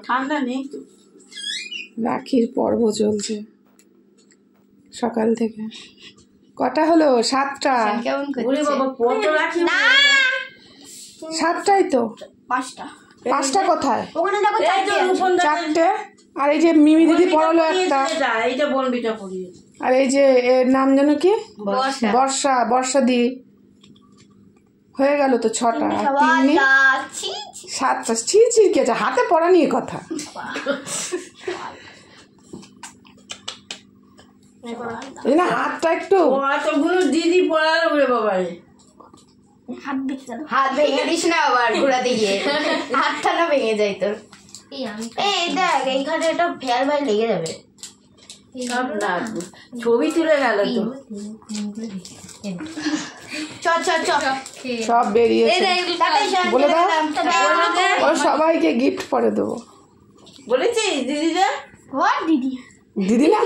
ঠান্ডা নেই তো। রাখির পর্ব চলছে সকাল থেকে। কটা হলো? 7টা। সাতটাই তো। 5টা কোথায়? 4টে। আর এই যে মিমি দিদি পড়ালো একটা, আর এই যে এর নাম যেন কি, বর্ষা। বর্ষা দি হয়ে গেল তো 6টা। আর 7টা। ছি কি আছে, হাতে পড়া নিয়ে কথা। এই না হাতটা একটু দিদি পড়ালো রে বাবা। হাত ভেঙে দিস না আবার ঘোরাতে গিয়ে, হাতটা না ভেঙে যায় তোর। এই দেখ এইখানে একটা ফেয়ার ভাই লেগে যাবে। ছবি তুলে গেল তো। সব বেরিয়েছে। বলে দাও ও সবাইকে গিফট পরে দেবো বলেছি দিদিরা। দিদি না